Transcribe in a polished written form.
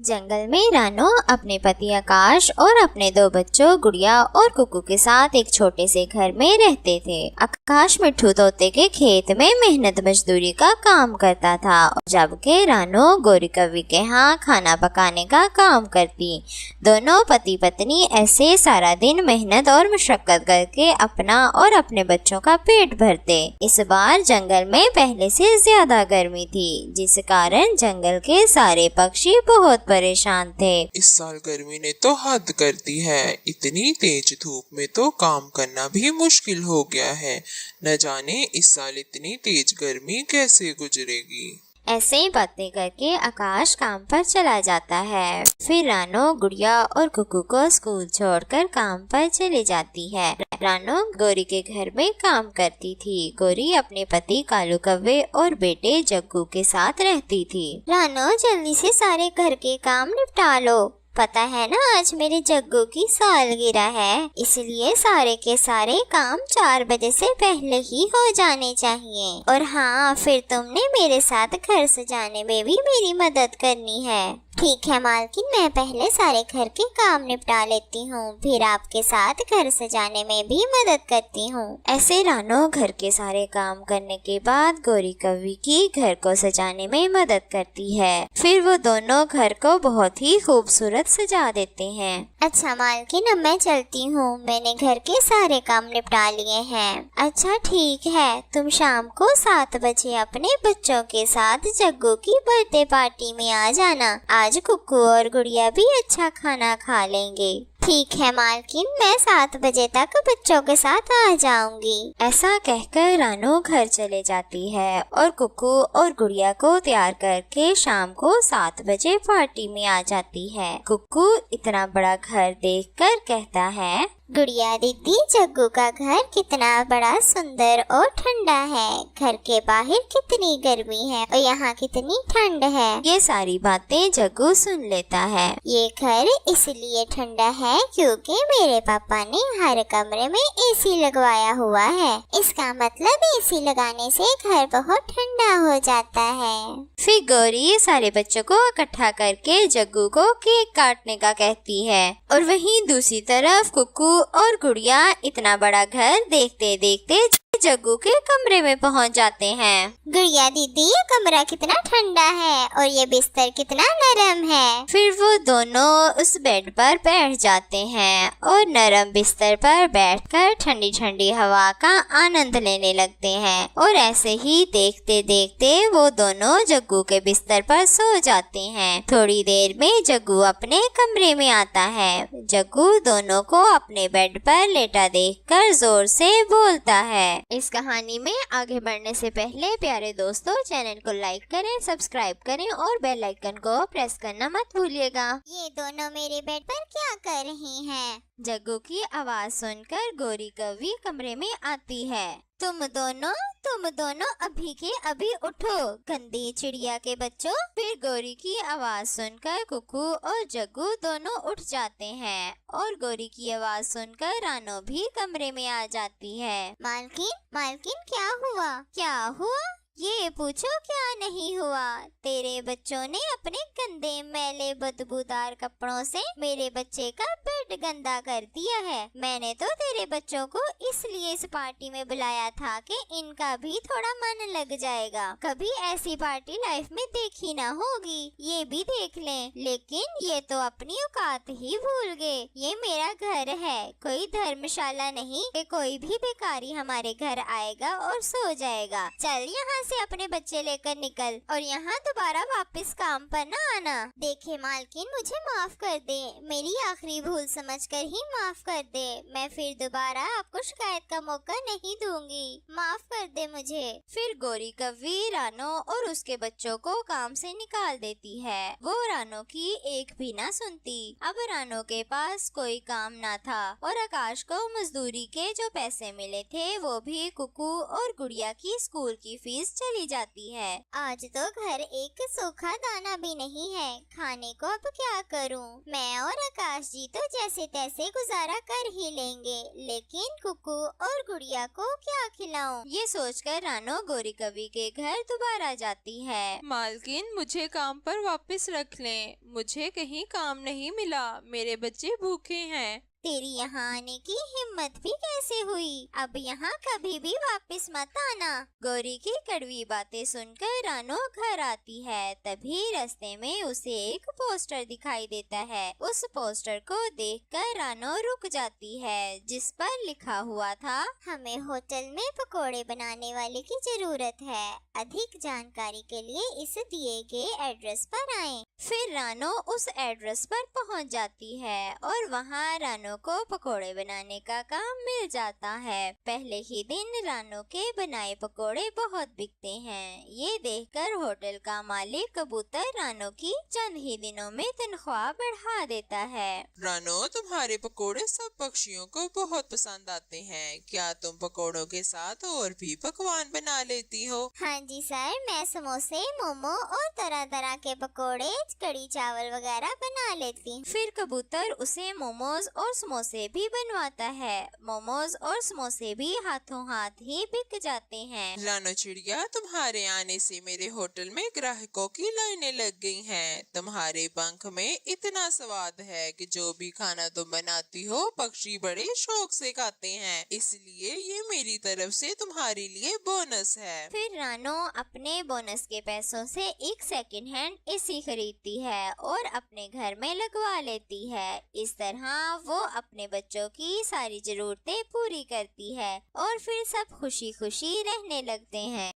जंगल में रानो अपने पति आकाश और अपने दो बच्चों गुड़िया और कुकू के साथ एक छोटे से घर में रहते थे। आकाश मिट्ठू तोते के खेत में मेहनत मजदूरी का काम करता था, जबकि रानो गोरी कौवी के यहाँ खाना पकाने का काम करती। दोनों पति पत्नी ऐसे सारा दिन मेहनत और मशक्कत करके अपना और अपने बच्चों का पेट भरते। इस बार जंगल में पहले से ज्यादा गर्मी थी, जिस कारण जंगल के सारे पक्षी बहुत परेशान थे। इस साल गर्मी ने तो हद कर दी है। इतनी तेज धूप में तो काम करना भी मुश्किल हो गया है। न जाने इस साल इतनी तेज गर्मी कैसे गुजरेगी। ऐसे ही बातें करके आकाश काम पर चला जाता है। फिर रानो गुड़िया और कुकू को स्कूल छोड़कर काम पर चली जाती है। रानो गोरी के घर में काम करती थी। गोरी अपने पति कालू कौवे और बेटे जग्गू के साथ रहती थी। रानो जल्दी से सारे घर के काम निपटा लो, पता है ना आज मेरे जग्गू की सालगिरह है, इसलिए सारे के सारे काम 4 बजे से पहले ही हो जाने चाहिए। और हाँ, फिर तुमने मेरे साथ घर सजाने में भी मेरी मदद करनी है। ठीक है मालकिन, मैं पहले सारे घर के काम निपटा लेती हूँ, फिर आपके साथ घर सजाने में भी मदद करती हूँ। ऐसे रानो घर के सारे काम करने के बाद गोरी कौवी की घर को सजाने में मदद करती है। फिर वो दोनों घर को बहुत ही खूबसूरत सजा देते हैं। अच्छा मालकिन, अब मैं चलती हूँ, मैंने घर के सारे काम निपटा लिए हैं। अच्छा ठीक है, तुम शाम को 7 बजे अपने बच्चों के साथ जग्गू की बर्थडे पार्टी में आ जाना। आज कुकू और गुड़िया भी अच्छा खाना खा लेंगे। ठीक है मालकिन, मैं 7 बजे तक बच्चों के साथ आ जाऊंगी। ऐसा कहकर रानो घर चले जाती है और कुकू और गुड़िया को तैयार करके शाम को 7 बजे पार्टी में आ जाती है। कुकू इतना बड़ा घर देखकर कहता है, गुड़िया दीदी, जग्गू का घर कितना बड़ा सुंदर और ठंडा है। घर के बाहर कितनी गर्मी है और यहाँ कितनी ठंड है। ये सारी बातें जग्गू सुन लेता है। ये घर इसलिए ठंडा है क्योंकि मेरे पापा ने हर कमरे में एसी लगवाया हुआ है। इसका मतलब एसी लगाने से घर बहुत ठंडा हो जाता है। फिर गौरी सारे बच्चों को इकट्ठा करके जग्गू को केक काटने का कहती है और वहीं दूसरी तरफ कुकू और गुड़िया इतना बड़ा घर देखते देखते जग्गू के कमरे में पहुंच जाते हैं। गुड़िया दीदी, ये कमरा कितना ठंडा है और ये बिस्तर कितना नरम है। फिर वो दोनों उस बेड पर बैठ जाते हैं और नरम बिस्तर पर बैठकर ठंडी ठंडी हवा का आनंद लेने लगते हैं। और ऐसे ही देखते देखते वो दोनों जग्गू के बिस्तर पर सो जाते हैं। थोड़ी देर में जग्गू अपने कमरे में आता है। जग्गू दोनों को अपने बेड पर लेटा देखकर जोर से बोलता है। इस कहानी में आगे बढ़ने से पहले प्यारे दोस्तों, चैनल को लाइक करें, सब्सक्राइब करें और बेल आइकन को प्रेस करना मत भूलिएगा। ये दोनों मेरे बेड पर क्या कर रही हैं? जग्गू की आवाज सुनकर गोरी कौवी कमरे में आती है। तुम दोनों अभी के अभी उठो, गंदी चिड़िया के बच्चों। फिर गोरी की आवाज सुनकर कुकू और जग्गू दोनों उठ जाते हैं और गोरी की आवाज सुनकर रानो भी कमरे में आ जाती है। मालकिन क्या हुआ? ये पूछो क्या नहीं हुआ। तेरे बच्चों ने अपने गंदे मैले बदबूदार कपड़ों से मेरे बच्चे का बेड गंदा कर दिया है। मैंने तो तेरे बच्चों को इसलिए इस पार्टी में बुलाया था कि इनका भी थोड़ा मन लग जाएगा। कभी ऐसी पार्टी लाइफ में देखी ना होगी, ये भी देख लें। लेकिन ये तो अपनी औकात ही भूल गए। ये मेरा घर है, कोई धर्मशाला नहीं कि कोई भी भिखारी हमारे घर आएगा और सो जाएगा। चल यहाँ से अपने बच्चे लेकर निकल और यहाँ दोबारा वापस काम पर न आना। देखे मालकिन, मुझे माफ कर दे, मेरी आखिरी भूल समझकर ही माफ कर दे। मैं फिर दोबारा आपको शिकायत का मौका नहीं दूंगी, माफ कर दे मुझे। फिर गोरी कौवी रानो और उसके बच्चों को काम से निकाल देती है। वो रानो की एक भी ना सुनती। अब रानो के पास कोई काम ना था और आकाश को मजदूरी के जो पैसे मिले थे वो भी कुकू और गुड़िया की स्कूल की फीस चली जाती है। आज तो घर एक सूखा दाना भी नहीं है, खाने को अब क्या करूं? मैं और आकाश जी तो जैसे तैसे गुजारा कर ही लेंगे, लेकिन कुकू और गुड़िया को क्या खिलाऊं? ये सोचकर रानो गोरी कवि के घर दोबारा जाती है। मालकिन, मुझे काम पर वापस रख लें, मुझे कहीं काम नहीं मिला, मेरे बच्चे भूखे हैं। तेरी यहाँ आने की हिम्मत भी कैसे हुई? अब यहाँ कभी भी वापस मत आना। गौरी की कड़वी बातें सुनकर रानो घर आती है। तभी रास्ते में उसे एक पोस्टर दिखाई देता है। उस पोस्टर को देखकर रानो रुक जाती है, जिस पर लिखा हुआ था, हमें होटल में पकोड़े बनाने वाले की जरूरत है। अधिक जानकारी के लिए इस दिए गए एड्रेस पर आएं। फिर रानो उस एड्रेस पर पहुंच जाती है और वहां रानो को पकोड़े बनाने का काम मिल जाता है। पहले ही दिन रानो के बनाए पकोड़े बहुत बिकते हैं। ये देखकर होटल का मालिक कबूतर रानो की चंद ही दिनों में तनख्वाह बढ़ा देता है। रानो, तुम्हारे पकोड़े सब पक्षियों को बहुत पसंद आते हैं। क्या तुम पकोड़ों के साथ और भी पकवान बना लेती हो? हाँ जी सर, मैं समोसे, मोमो और तरह तरह के पकोड़े, कड़ी चावल वगैरह बना लेती हूँ। फिर कबूतर उसे मोमोज और समोसे भी बनवाता है। मोमोज और समोसे भी हाथों हाथ ही बिक जाते हैं। रानो चिड़िया, तुम्हारे आने से मेरे होटल में ग्राहकों की लाइनें लग गई हैं। तुम्हारे पंख में इतना स्वाद है कि जो भी खाना तुम बनाती हो पक्षी बड़े शौक से खाते हैं, इसलिए ये मेरी तरफ से तुम्हारे लिए बोनस है। फिर रानो अपने बोनस के पैसों से एक सेकंड हैंड एसी खरीदती है और अपने घर में लगवा लेती है। इस तरह वो अपने बच्चों की सारी जरूरतें पूरी करती है और फिर सब खुशी खुशी रहने लगते हैं।